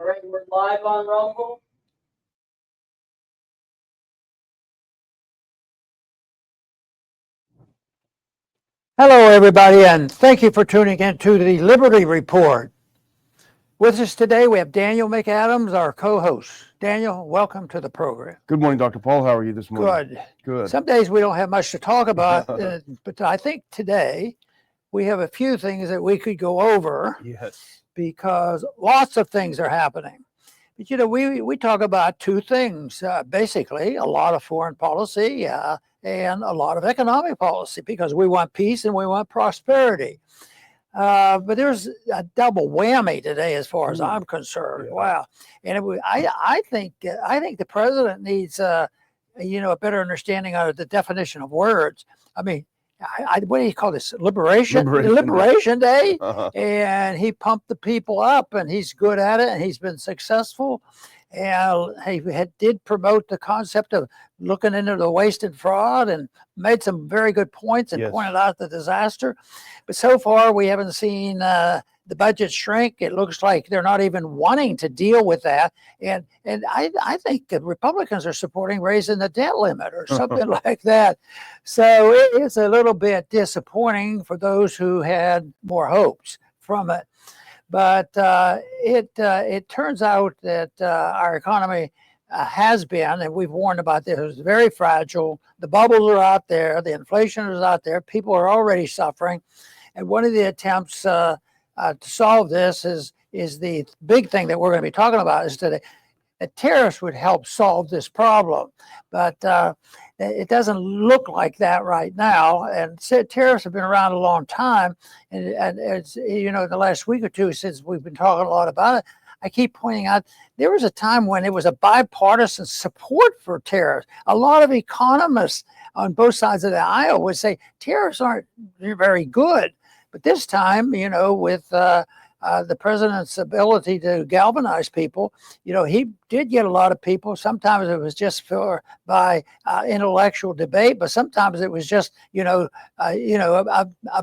All right, we're live on Rumble. Hello, everybody, and thank you for tuning in to the Liberty Report. With us today, we have Daniel McAdams, our co-host. Daniel, welcome to the program. Good morning, Dr. Paul. How are you this morning? Good. Good. Some days we don't have much to talk about, but I think today we have a few things that we could go over. Yes. Because lots of things are happening. But, you know, we talk about two things, basically, a lot of foreign policy and a lot of economic policy, because we want peace and we want prosperity. But there's a double whammy today, as far as I'm concerned. Yeah. Wow. And I think the president needs, a better understanding of the definition of words. I mean, what do you call this? Liberation Day. Uh-huh. And he pumped the people up, and he's good at it, and he's been successful. And he did promote the concept of looking into the waste and fraud, and made some very good points and Yes. pointed out the disaster. But so far, we haven't seen the budget shrink. It looks like they're not even wanting to deal with that. And I think the Republicans are supporting raising the debt limit or something like that. So it's a little bit disappointing for those who had more hopes from it. But it turns out that our economy has been, and we've warned about this, is very fragile. The bubbles are out there. The inflation is out there. People are already suffering. And one of the attempts to solve this is the big thing that we're going to be talking about is today. That tariffs would help solve this problem, but it doesn't look like that right now. And tariffs have been around a long time, and it's, the last week or two since we've been talking a lot about it, I keep pointing out there was a time when it was a bipartisan support for tariffs. A lot of economists on both sides of the aisle would say tariffs aren't very good. But this time, with the president's ability to galvanize people, he did get a lot of people. Sometimes it was just by intellectual debate, but sometimes it was just, a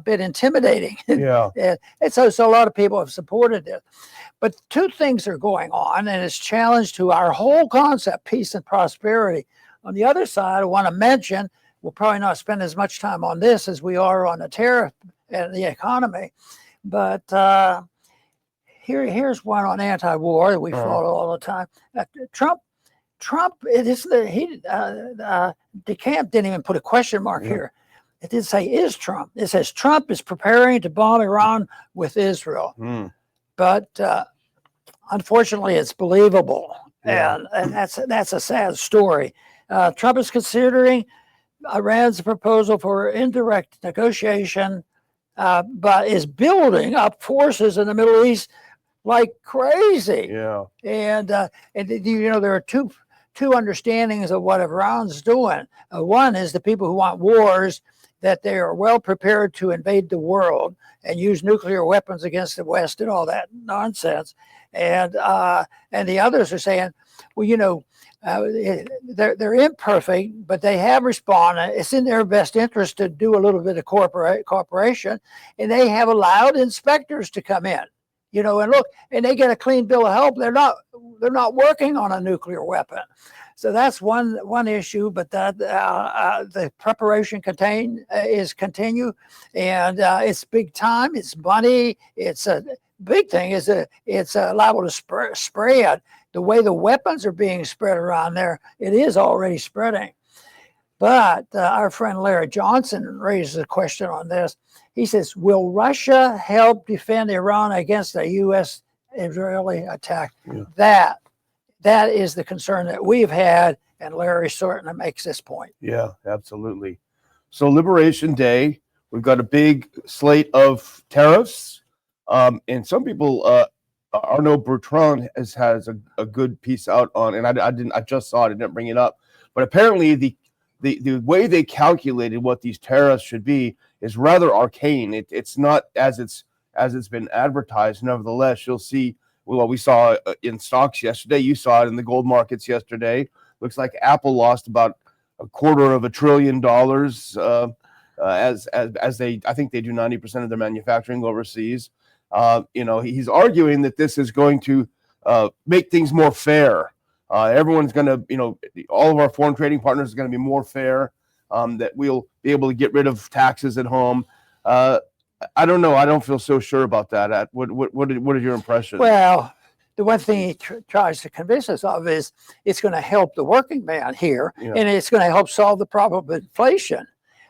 bit intimidating. Yeah. And so a lot of people have supported it. But two things are going on, and it's challenge to our whole concept, peace and prosperity. On the other side, I want to mention, we'll probably not spend as much time on this as we are on the tariff and the economy, but here's one on anti-war that we follow all the time. Trump. DeCamp didn't even put a question mark here. It didn't say is Trump. It says Trump is preparing to bomb Iran with Israel. But unfortunately, it's believable, and that's a sad story. Trump is considering Iran's proposal for indirect negotiation, but is building up forces in the Middle East like crazy. Yeah. And there are two understandings of what Iran's doing. One is the people who want wars, that they are well prepared to invade the world and use nuclear weapons against the West and all that nonsense. And the others are saying, well, they're imperfect, but they have responded. It's in their best interest to do a little bit of cooperation, and they have allowed inspectors to come in, and look, and they get a clean bill of health. They're not working on a nuclear weapon. So that's one issue, but that the preparation is continue, and it's big time. It's money. It's a big thing. It's liable to spread. The way the weapons are being spread around there, it is already spreading. But our friend Larry Johnson raises a question on this. He says, will Russia help defend Iran against a U.S.-Israeli attack? Yeah. That is the concern that we've had, and Larry certainly makes this point. Yeah, absolutely. So Liberation Day, we've got a big slate of tariffs, and some people, Arnaud Bertrand has a good piece out on, and I just saw it, I didn't bring it up, but apparently the way they calculated what these tariffs should be is rather arcane. It's not as it's been advertised. Nevertheless, you'll see. Well, we saw in stocks yesterday. You saw it in the gold markets yesterday. Looks like Apple lost about $250 billion as they, I think they do 90% of their manufacturing overseas. He's arguing that this is going to make things more fair. Everyone's going to, all of our foreign trading partners are going to be more fair. That we'll be able to get rid of taxes at home. I don't know. I don't feel so sure about that. What are your impressions? Well, the one thing he tries to convince us of is it's going to help the working man here, and it's going to help solve the problem of inflation,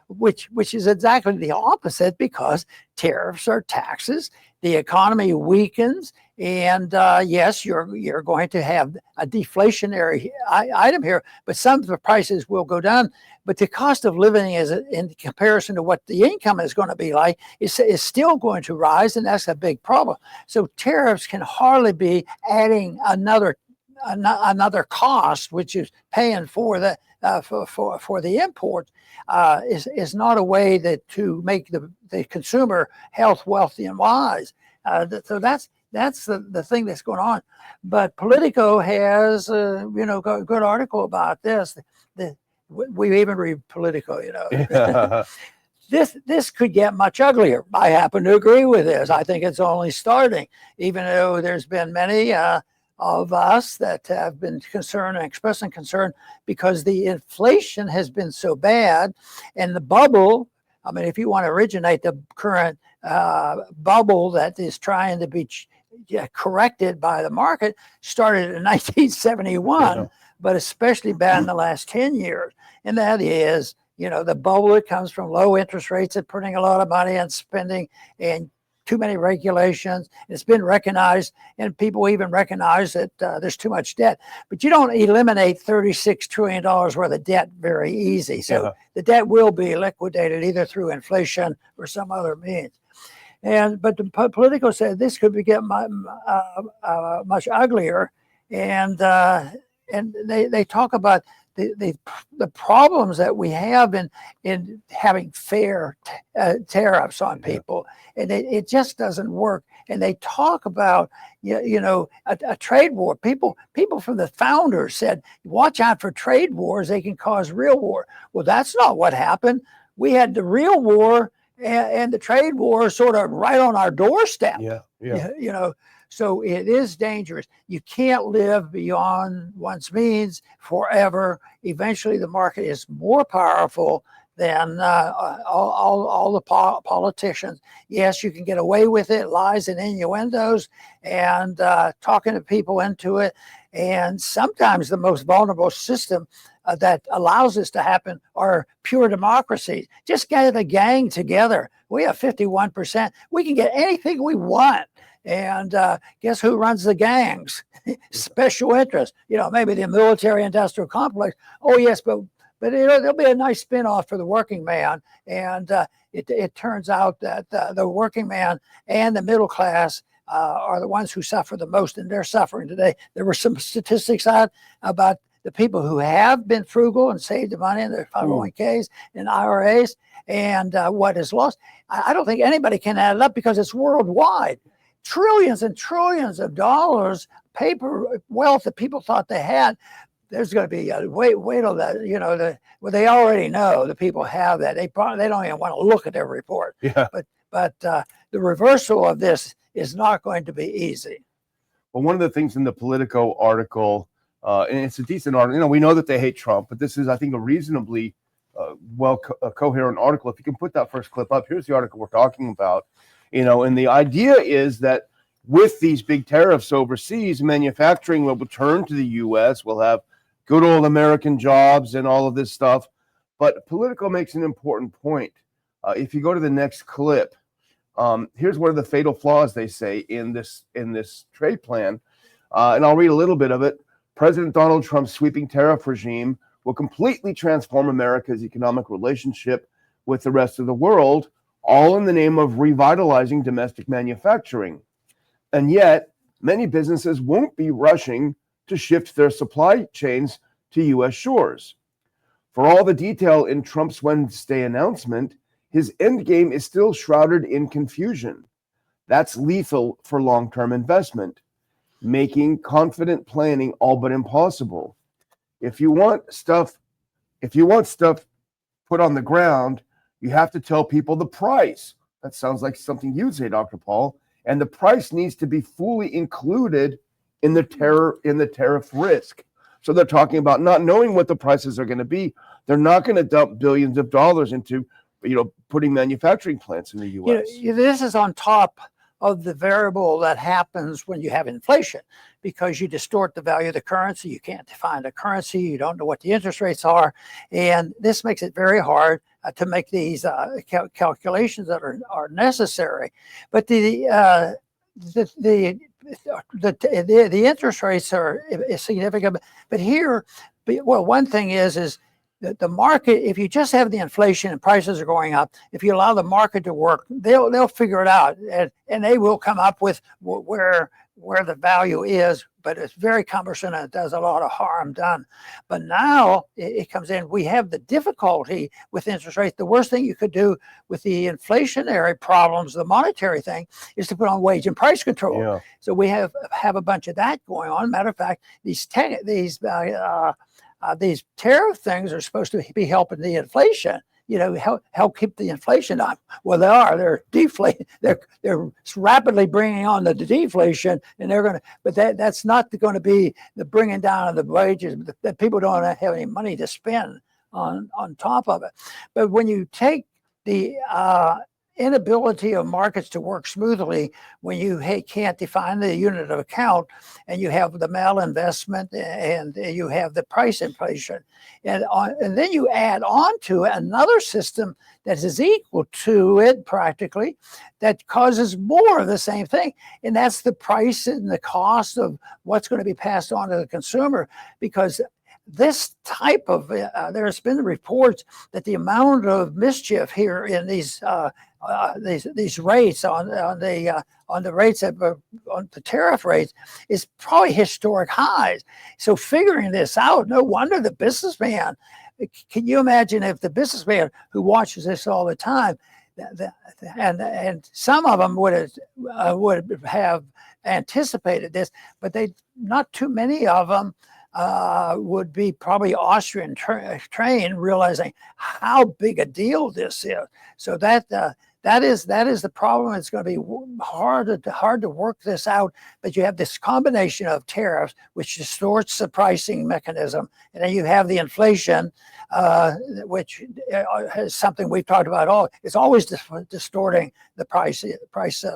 which is exactly the opposite, because tariffs are taxes. The economy weakens, and yes, you're going to have a deflationary item here, but some of the prices will go down. But the cost of living is, in comparison to what the income is going to be like, is still going to rise, and that's a big problem. So tariffs can hardly be adding another cost, which is paying for the for the import. Is not a way to make the consumer health, wealthy, and wise. So that's the thing that's going on. But Politico has a good article about this. We even read Politico, Yeah. This could get much uglier. I happen to agree with this. I think it's only starting, even though there's been many of us that have been concerned and expressing concern because the inflation has been so bad, and the bubble. I mean, if you want to originate the current bubble that is trying to be corrected by the market, started in 1971, but especially bad in the last 10 years. And that is, the bubble that comes from low interest rates and putting a lot of money and spending and too many regulations. It's been recognized, and people even recognize that there's too much debt. But you don't eliminate $36 trillion worth of debt very easy. So the debt will be liquidated either through inflation or some other means. But the Politico said this could get much uglier, and they talk about the problems that we have in having fair tariffs on people, and it just doesn't work. And they talk about a trade war. People from the founders said, watch out for trade wars, they can cause real war. Well, that's not what happened. We had the real war and the trade war sort of right on our doorstep. So it is dangerous. You can't live beyond one's means forever. Eventually, the market is more powerful than all the politicians. Yes, you can get away with it, lies and innuendos, and talking to people into it. And sometimes the most vulnerable system that allows this to happen are pure democracies. Just get the gang together. We have 51%. We can get anything we want. And guess who runs the gangs? Special interests. Maybe the military-industrial complex. Oh yes, but there'll be a nice spinoff for the working man. And it turns out that the working man and the middle class are the ones who suffer the most, and they're suffering today. There were some statistics out about the people who have been frugal and saved the money in their 501ks and IRAs, and what is lost. I don't think anybody can add it up because it's worldwide. Trillions and trillions of dollars, paper wealth that people thought they had. There's going to be wait till that. They already know the people have that. They don't even want to look at their report. Yeah. But the reversal of this is not going to be easy. Well, one of the things in the Politico article, and it's a decent article. We know that they hate Trump, but this is, I think, a reasonably coherent article. If you can put that first clip up, here's the article we're talking about. And the idea is that with these big tariffs overseas, manufacturing will return to the U.S. We'll have good old American jobs and all of this stuff. But Politico makes an important point. If you go to the next clip, here's one of the fatal flaws they say in this trade plan, and I'll read a little bit of it. President Donald Trump's sweeping tariff regime will completely transform America's economic relationship with the rest of the world, all in the name of revitalizing domestic manufacturing. And yet, many businesses won't be rushing to shift their supply chains to U.S. shores. For all the detail in Trump's Wednesday announcement, his endgame is still shrouded in confusion. That's lethal for long-term investment, making confident planning all but impossible. If you want stuff put on the ground, you have to tell people the price. That sounds like something you'd say, Dr. Paul. And the price needs to be fully included in the tariff risk. So they're talking about not knowing what the prices are going to be. They're not going to dump billions of dollars into, putting manufacturing plants in the U.S. This is on top of the variable that happens when you have inflation, because you distort the value of the currency. You can't define the currency. You don't know what the interest rates are. And this makes it very hard to make these calculations that are necessary. But the interest rates are significant. But here, one thing is the market, if you just have the inflation and prices are going up, if you allow the market to work, they'll figure it out, and they will come up with where the value is. But it's very cumbersome and it does a lot of harm done. But now it comes in, we have the difficulty with interest rates. The worst thing you could do with the inflationary problems, the monetary thing, is to put on wage and price control. Yeah. So we have a bunch of that going on. Matter of fact, these tariff things are supposed to be helping the inflation, help keep the inflation up. Well, they are. They're deflating. They're rapidly bringing on the deflation, and they're going to. But that's not going to be the bringing down of the wages. That people don't have any money to spend on top of it. But when you take the inability of markets to work smoothly, when you can't define the unit of account, and you have the malinvestment, and you have the price inflation, and then you add on to it another system that is equal to it practically, that causes more of the same thing, and that's the price and the cost of what's going to be passed on to the consumer. Because this type of there's been reports that the amount of mischief here in these rates on the rates on the tariff rates is probably historic highs. So figuring this out, no wonder the businessman. Can you imagine if the businessman who watches this all the time, and some of them would have anticipated this, but not too many of them would be probably Austrian trained, realizing how big a deal this is. So that is the problem. It's going to be hard to work this out. But you have this combination of tariffs, which distorts the pricing mechanism, and then you have the inflation, which is something we've talked about. It's always distorting the price, the pricing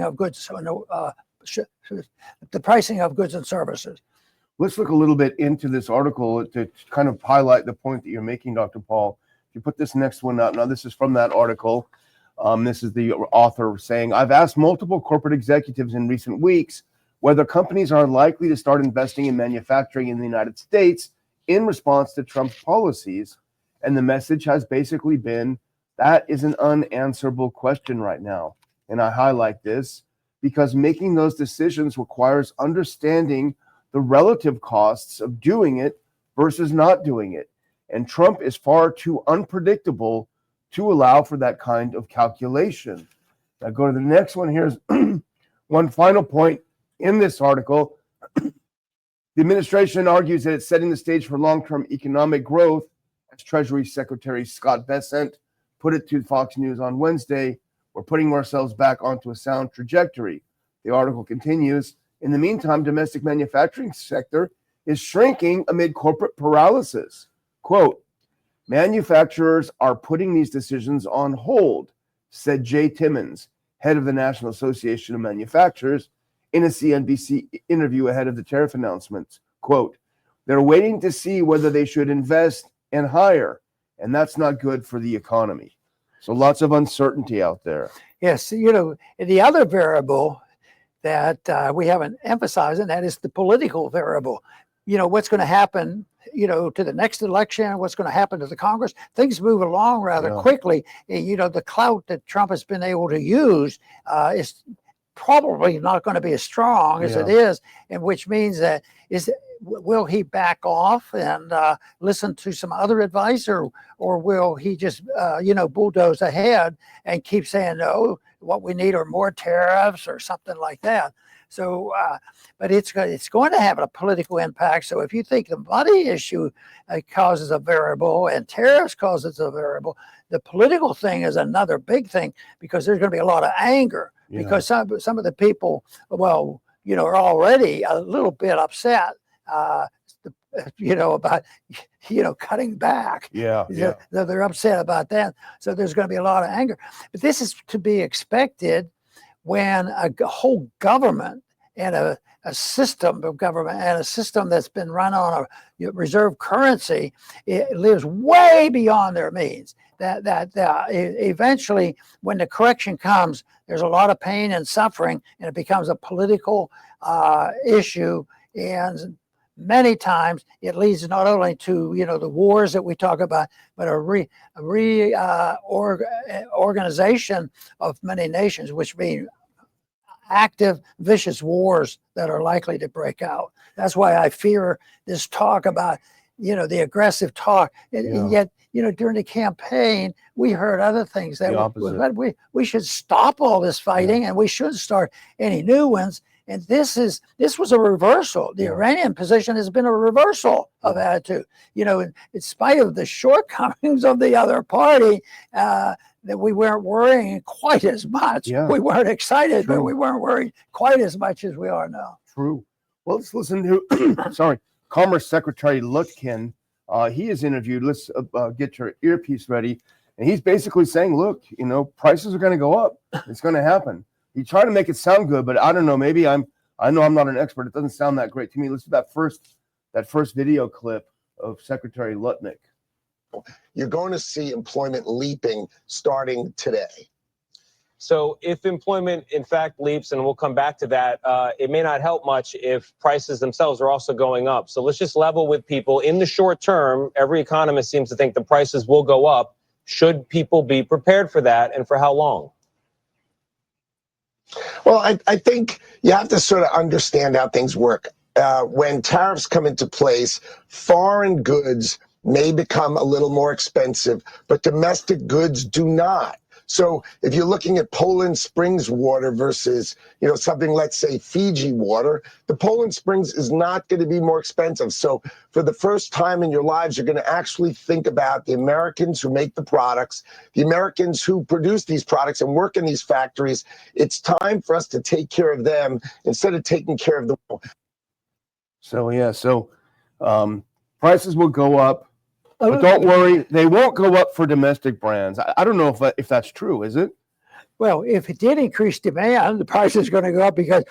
of goods. The pricing of goods and services. Let's look a little bit into this article to kind of highlight the point that you're making, Dr. Paul. If you put this next one out, now this is from that article. This is the author saying, I've asked multiple corporate executives in recent weeks whether companies are likely to start investing in manufacturing in the United States in response to Trump's policies. And the message has basically been, that is an unanswerable question right now. And I highlight this because making those decisions requires understanding the relative costs of doing it versus not doing it. And Trump is far too unpredictable to allow for that kind of calculation. Now go to the next one. Here's one final point in this article. The administration argues that it's setting the stage for long-term economic growth, as Treasury Secretary Scott Bessent put it to Fox News on Wednesday. We're putting ourselves back onto a sound trajectory. The article continues, in the meantime, domestic manufacturing sector is shrinking amid corporate paralysis. Quote, manufacturers are putting these decisions on hold, said Jay Timmons, head of the National Association of Manufacturers, in a CNBC interview ahead of the tariff announcements. Quote, they're waiting to see whether they should invest and hire, and that's not good for the economy. So lots of uncertainty out there. Yes, the other variable that we haven't emphasized, and that is the political variable. What's going to happen, to the next election, what's going to happen to the Congress. Things move along rather quickly. The clout that Trump has been able to use is probably not going to be as strong as it is, and which means that will he back off and listen to some other advice, or will he just bulldoze ahead and keep saying no? What we need are more tariffs or something like that. So, but it's going to have a political impact. So if you think the money issue causes a variable and tariffs causes a variable, the political thing is another big thing, because there's going to be a lot of anger because some of the people, well, are already a little bit upset, about, cutting back. Yeah. They're upset about that. So there's going to be a lot of anger. But this is to be expected when a whole government and a system of government and a system that's been run on a reserve currency, it lives way beyond their means. That eventually, when the correction comes, there's a lot of pain and suffering, and it becomes a political issue. And many times it leads not only to the wars that we talk about, but a organization of many nations, which mean active, vicious wars that are likely to break out. That's why I fear this talk about, the aggressive talk. And yet, during the campaign, we heard other things that we should stop all this fighting and we shouldn't start any new ones. And this was a reversal. The Iranian position has been a reversal of attitude. In spite of the shortcomings of the other party, that we weren't worrying quite as much. Yeah. We weren't excited, but we weren't worried quite as much as we are now. True. Well, let's listen to, Commerce Secretary Lutkin. He is interviewed. Let's get your earpiece ready. And he's basically saying, look, prices are going to go up. It's going to happen. He tried to make it sound good, but I don't know. Maybe I know I'm not an expert. It doesn't sound that great to me. Let's do that first video clip of Secretary Lutnick. You're going to see employment leaping starting today. So if employment, in fact, leaps, and we'll come back to that, it may not help much if prices themselves are also going up. So let's just level with people. In the short term, every economist seems to think the prices will go up. Should people be prepared for that, and for how long? Well, I think you have to sort of understand how things work. When tariffs come into place, foreign goods may become a little more expensive, but domestic goods do not. So if you're looking at Poland Springs water versus, something, let's say Fiji water, the Poland Springs is not going to be more expensive. So for the first time in your lives, you're going to actually think about the Americans who make the products, the Americans who produce these products and work in these factories. It's time for us to take care of them instead of taking care of the world. So prices will go up. But don't worry, they won't go up for domestic brands. I don't know if that's true, is it? Well, if it did increase demand, the price is going to go up because,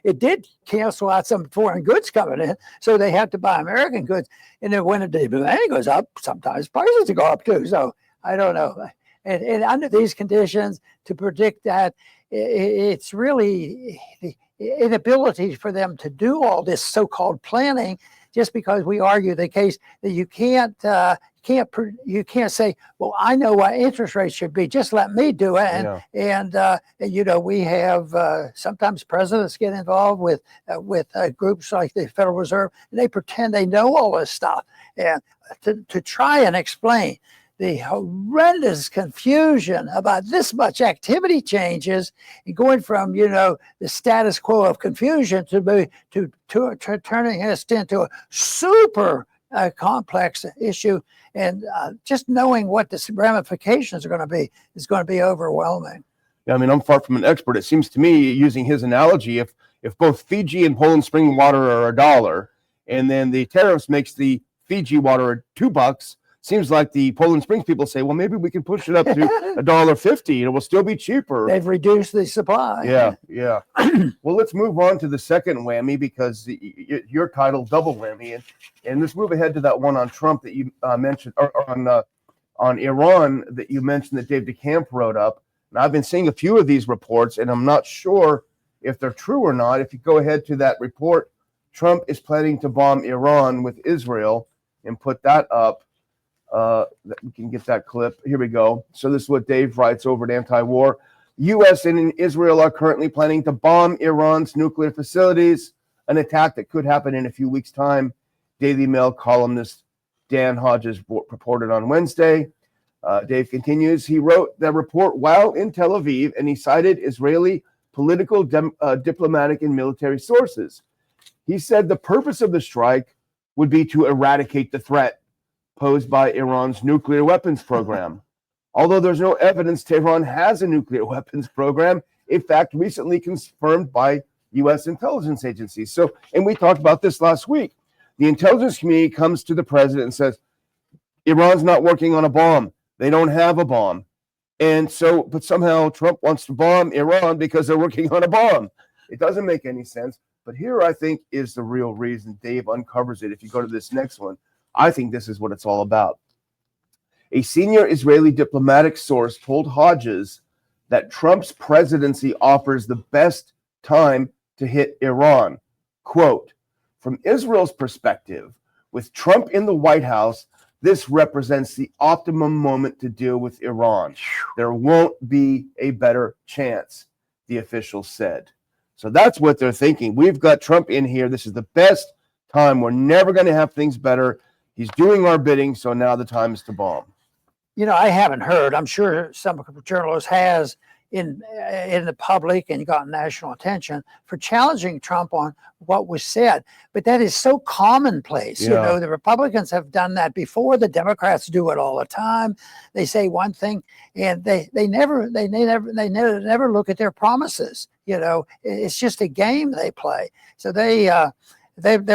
it did cancel out some foreign goods coming in, so they have to buy American goods. And then when the demand goes up, sometimes prices go up too. So I don't know. And under these conditions, to predict that, it's really the inability for them to do all this so-called planning. Just because we argue the case that you can't say, well, I know what interest rates should be. Just let me do it. And we have sometimes presidents get involved with groups like the Federal Reserve, and they pretend they know all this stuff, and to try and explain the horrendous confusion about this much activity changes and going from, the status quo of confusion to turning this into a super complex issue. And just knowing what the ramifications are going to be is going to be overwhelming. Yeah, I mean, I'm far from an expert. It seems to me, using his analogy, if both Fiji and Poland Spring water are $1, and then the tariffs makes the Fiji water $2, seems like the Poland Springs people say, well, maybe we can push it up to $1.50 and it will still be cheaper. They've reduced the supply. Yeah. Well, let's move on to the second whammy, because your title, double whammy. And let's move ahead to that one on Trump that you mentioned, or on Iran that you mentioned that Dave DeCamp wrote up. And I've been seeing a few of these reports, and I'm not sure if they're true or not. If you go ahead to that report, Trump is planning to bomb Iran with Israel, and put that up. We can get that clip. Here we go. So this is what Dave writes over at Anti-War. U.S. and Israel are currently planning to bomb Iran's nuclear facilities, an attack that could happen in a few weeks' time. Daily Mail columnist Dan Hodges reported on Wednesday. Dave continues. He wrote that report while in Tel Aviv, and he cited Israeli political, diplomatic, and military sources. He said the purpose of the strike would be to eradicate the threat posed by Iran's nuclear weapons program. Although there's no evidence Tehran has a nuclear weapons program, in fact, recently confirmed by U.S. intelligence agencies. So, and we talked about this last week. The intelligence community comes to the president and says, Iran's not working on a bomb. They don't have a bomb. And so, but somehow Trump wants to bomb Iran because they're working on a bomb. It doesn't make any sense. But here, I think, is the real reason. Dave uncovers it. If you go to this next one, I think this is what it's all about. A senior Israeli diplomatic source told Hodges that Trump's presidency offers the best time to hit Iran. Quote, from Israel's perspective, with Trump in the White House, this represents the optimum moment to deal with Iran. There won't be a better chance, the official said. So that's what they're thinking. We've got Trump in here. This is the best time. We're never going to have things better. He's doing our bidding, so now the time is to bomb. You know, I haven't heard. I'm sure some journalist has in the public and gotten national attention for challenging Trump on what was said. But that is so commonplace. Yeah. You know, the Republicans have done that before. The Democrats do it all the time. They say one thing and they never look at their promises. You know, it's just a game they play. So they're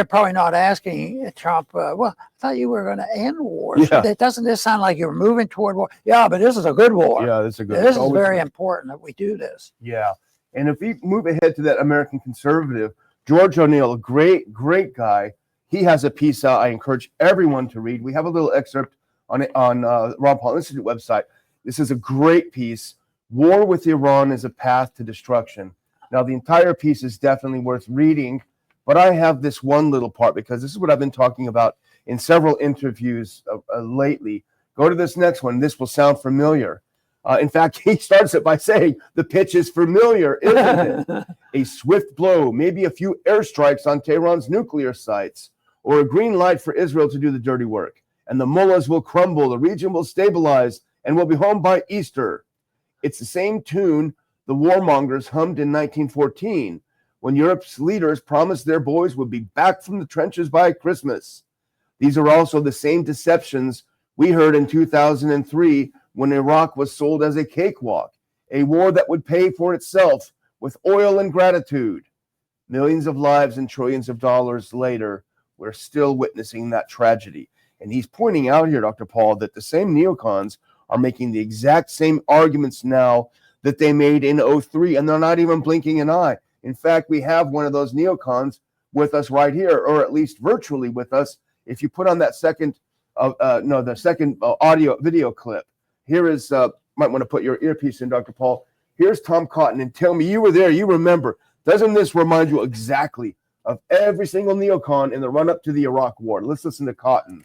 probably not asking Trump, well, I thought you were going to end wars. Yeah. Doesn't this sound like you're moving toward war? Yeah, but this is a good war. Yeah, that's a good. This is very important that we do this. Yeah, and if we move ahead to that American conservative, George O'Neill, a great guy. He has a piece out I encourage everyone to read. We have a little excerpt on Ron Paul Institute website. This is a great piece. War with Iran is a path to destruction. Now, the entire piece is definitely worth reading. But I have this one little part because this is what I've been talking about in several interviews lately. Go to this next one. This will sound familiar. In fact, he starts it by saying, the pitch is familiar, isn't it? A swift blow, maybe a few airstrikes on Tehran's nuclear sites, or a green light for Israel to do the dirty work. And the mullahs will crumble, the region will stabilize, and we'll be home by Easter. It's the same tune the warmongers hummed in 1914. When Europe's leaders promised their boys would be back from the trenches by Christmas. These are also the same deceptions we heard in 2003 when Iraq was sold as a cakewalk, a war that would pay for itself with oil and gratitude. Millions of lives and trillions of dollars later, we're still witnessing that tragedy. And he's pointing out here, Dr. Paul, that the same neocons are making the exact same arguments now that they made in 2003, and they're not even blinking an eye. In fact, we have one of those neocons with us right here, or at least virtually with us. If you put on that second audio video clip, here is, might want to put your earpiece in, Dr. Paul. Here's Tom Cotton, and tell me, you were there, you remember. Doesn't this remind you exactly of every single neocon in the run-up to the Iraq War? Let's listen to Cotton.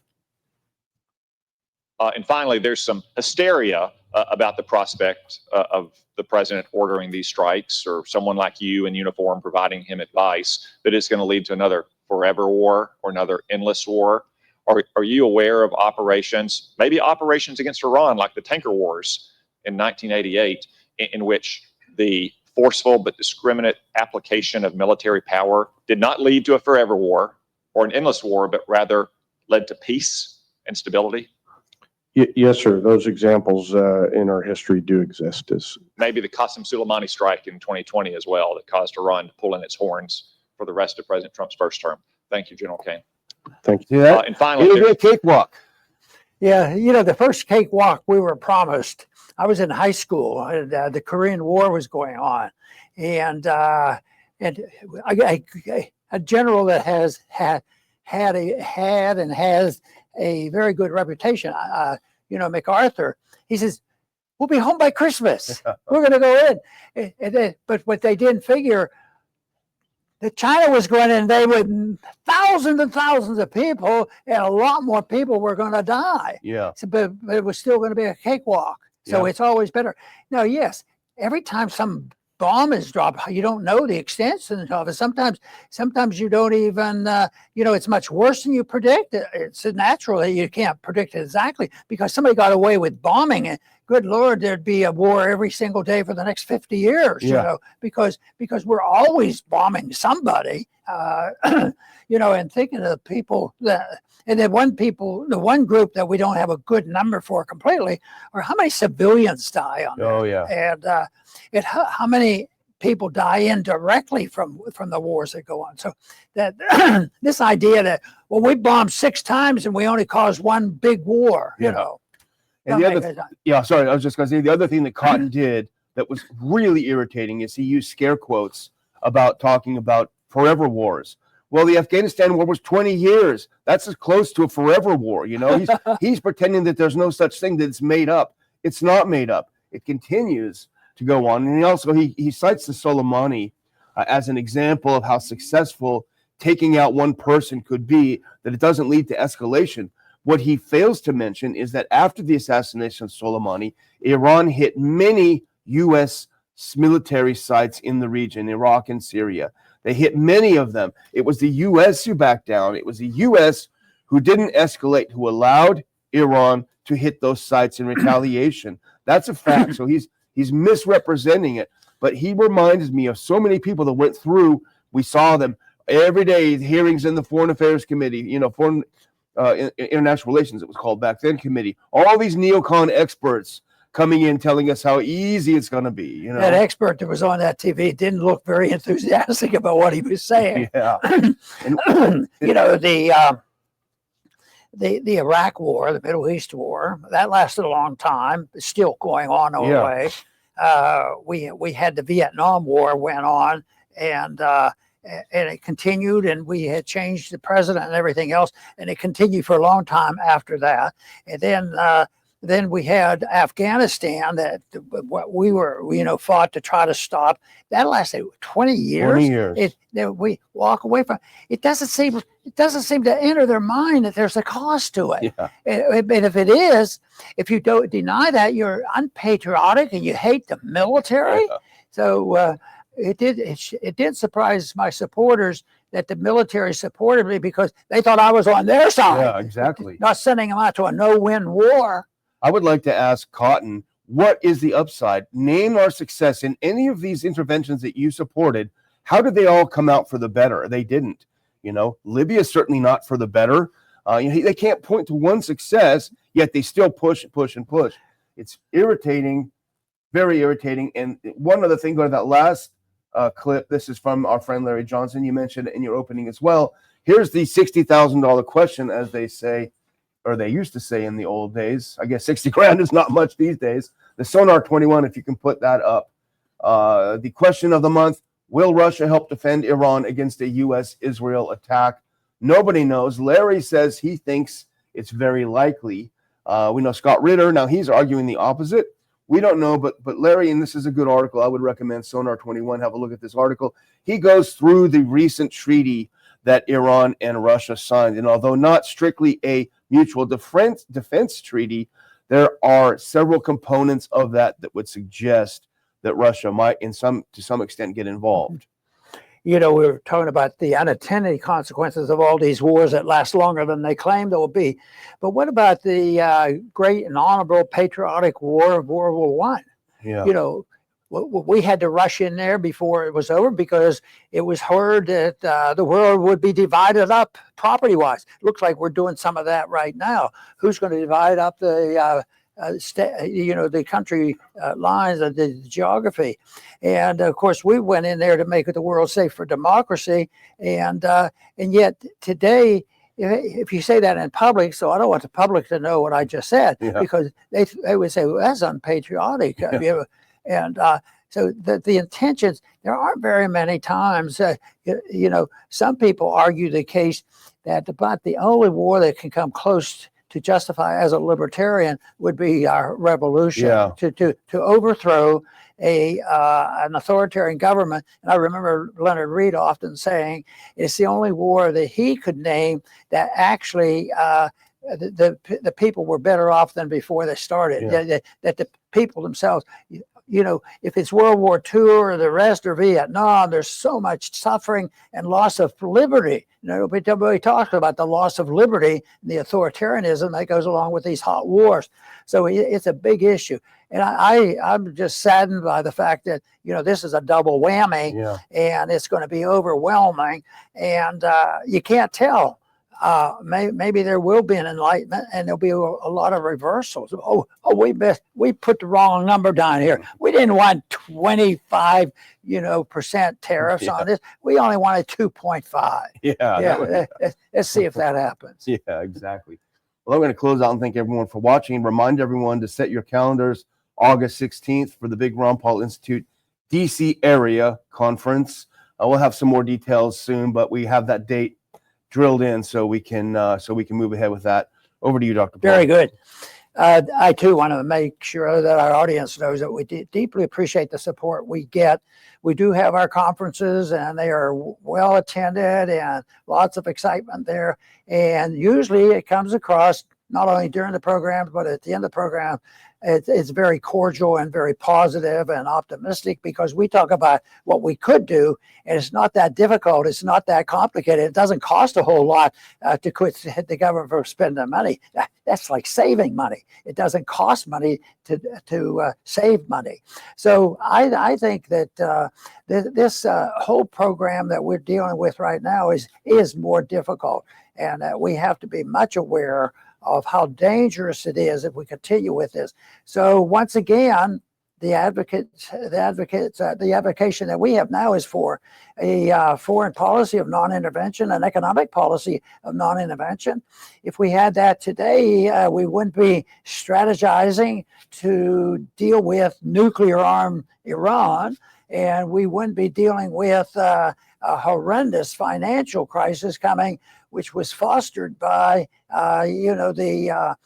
And finally, there's some hysteria about the prospect of the president ordering these strikes, or someone like you in uniform providing him advice that it's going to lead to another forever war or another endless war. Are you aware of operations, maybe operations against Iran, like the tanker wars in 1988, in which the forceful but discriminate application of military power did not lead to a forever war or an endless war, but rather led to peace and stability? Yes, sir. Those examples in our history do exist. Maybe the Qasem Soleimani strike in 2020 as well, that caused Iran to pull in its horns for the rest of President Trump's first term. Thank you, General Kane. Thank you. See that? And finally, It'll be a cakewalk. Yeah, you know, the first cakewalk we were promised. I was in high school, and the Korean War was going on, and a general that had and has a very good reputation, MacArthur. He says, "We'll be home by Christmas. We're going to go in." But what they didn't figure, that China was going in, they would thousands and thousands of people, and a lot more people were going to die. Yeah. So, but it was still going to be a cakewalk. So it's always better. Now, yes, every time some bomb is dropped, you don't know the extent of it. Sometimes you don't even, it's much worse than you predict. It's natural that you can't predict it exactly because somebody got away with bombing it. Good Lord, there'd be a war every single day for the next 50 years, because we're always bombing somebody, and thinking of the people and then the one group that we don't have a good number for completely, or how many civilians die on that. Oh, yeah. And how many people die indirectly from the wars that go on. So that this idea that, well, we bombed 6 times and we only caused one big war, you Yeah. know. And don't the make other, it- yeah, sorry, I was just going to say the other thing that Cotton did that was really irritating is he used scare quotes about talking about forever wars. Well, the Afghanistan war was 20 years. That's as close to a forever war. You know, he's pretending that there's no such thing, that it's made up. It's not made up. It continues to go on. And he also he cites the Soleimani as an example of how successful taking out one person could be, that it doesn't lead to escalation. What he fails to mention is that after the assassination of Soleimani, Iran hit many U.S. military sites in the region, Iraq and Syria. They hit many of them. It was the U.S. who backed down. It was the U.S. who didn't escalate, who allowed Iran to hit those sites in retaliation. That's a fact. So he's misrepresenting it. But he reminds me of so many people that went through. We saw them every day, hearings in the Foreign Affairs Committee, you know, Foreign International Relations, it was called back then, committee. All these neocon experts coming in telling us how easy it's going to be. You know, that expert that was on that TV didn't look very enthusiastic about what he was saying. yeah. You know, the Iraq War, the Middle East War, that lasted a long time. It's still going on all the way. We had the Vietnam War went on, and it continued, and we had changed the president and everything else, and it continued for a long time after that. And then we had Afghanistan, that what we were, you know, fought to try to stop. That lasted 20 years. 20 years. We walk away from it. Doesn't seem to enter their mind that there's a cost to it. Yeah. And if it is, if you don't deny that, you're unpatriotic and you hate the military. Yeah. So it did surprise my supporters that the military supported me, because they thought I was on their side. Yeah, exactly. Not sending them out to a no-win war. I would like to ask Cotton, what is the upside? Name our success in any of these interventions that you supported. How did they all come out for the better? They didn't. You know, Libya is certainly not for the better. They can't point to one success, yet they still push and push and push. It's irritating, very irritating. And one other thing, go to that last clip. This is from our friend Larry Johnson. You mentioned it in your opening as well. Here's the $60,000 question, as they say, or they used to say in the old days. I guess 60 grand is not much these days. The Sonar 21, if you can put that up. The question of the month: will Russia help defend Iran against a U.S.-Israel attack? Nobody knows. Larry says he thinks it's very likely. We know Scott Ritter. Now he's arguing the opposite. We don't know, but Larry, and this is a good article. I would recommend Sonar 21. Have a look at this article. He goes through the recent treaty that Iran and Russia signed. And although not strictly a mutual defense treaty, there are several components of that would suggest that Russia might, to some extent, get involved. You know, we were talking about the unintended consequences of all these wars that last longer than they claim they will be. But what about the great and honorable patriotic war of World War One? Yeah. You know, we had to rush in there before it was over, because it was heard that the world would be divided up property-wise. Looks like we're doing some of that right now. Who's going to divide up the the country lines of the geography? And of course, we went in there to make the world safe for democracy. And yet today, if you say that in public, so I don't want the public to know what I just said, because they would say, well, that's unpatriotic. You know? And so the intentions, there aren't very many times, some people argue the case that about the only war that can come close to justify as a libertarian would be our revolution, to overthrow an authoritarian government. And I remember Leonard Reed often saying it's the only war that he could name that actually the people were better off than before they started, that the people themselves, if it's World War II or the rest, or Vietnam, there's so much suffering and loss of liberty. We talk about the loss of liberty and the authoritarianism that goes along with these hot wars. So it's a big issue. And I'm just saddened by the fact that, this is a double whammy, and it's going to be overwhelming. And you can't tell maybe there will be an enlightenment, and there'll be a lot of reversals. We put the wrong number down here. We didn't want 25, percent tariffs on this. We only wanted 2.5. Let's see if that happens. Yeah, exactly. Well, I'm going to close out and thank everyone for watching. Remind everyone to set your calendars August 16th for the big Ron Paul Institute DC area conference. We'll have some more details soon, but we have that date drilled in so we can move ahead with that. Over to you, Dr. Paul. Very good. I too want to make sure that our audience knows that we deeply appreciate the support we get. We do have our conferences, and they are well attended and lots of excitement there. And usually it comes across not only during the program, but at the end of the program, it's very cordial and very positive and optimistic, because we talk about what we could do, and it's not that difficult. It's not that complicated. It doesn't cost a whole lot to quit the government from spending money. That's like saving money. It doesn't cost money to save money. So I think that this whole program that we're dealing with right now is more difficult, and we have to be much aware of how dangerous it is if we continue with this. So once again, the advocation that we have now is for a foreign policy of non-intervention, an economic policy of non-intervention. If we had that today, we wouldn't be strategizing to deal with nuclear-armed Iran, and we wouldn't be dealing with a horrendous financial crisis coming, which was fostered by the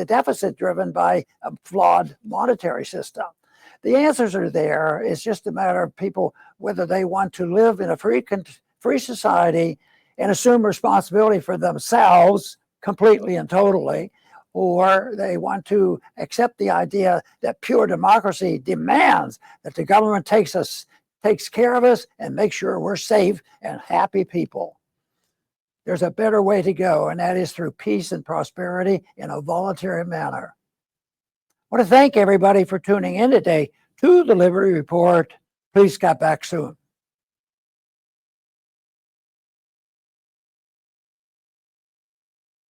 deficit driven by a flawed monetary system. The answers are there. It's just a matter of people whether they want to live in a free society and assume responsibility for themselves completely and totally, or they want to accept the idea that pure democracy demands that the government takes care of us and makes sure we're safe and happy people. There's a better way to go, and that is through peace and prosperity in a voluntary manner. I want to thank everybody for tuning in today to the Liberty Report. Please get back soon.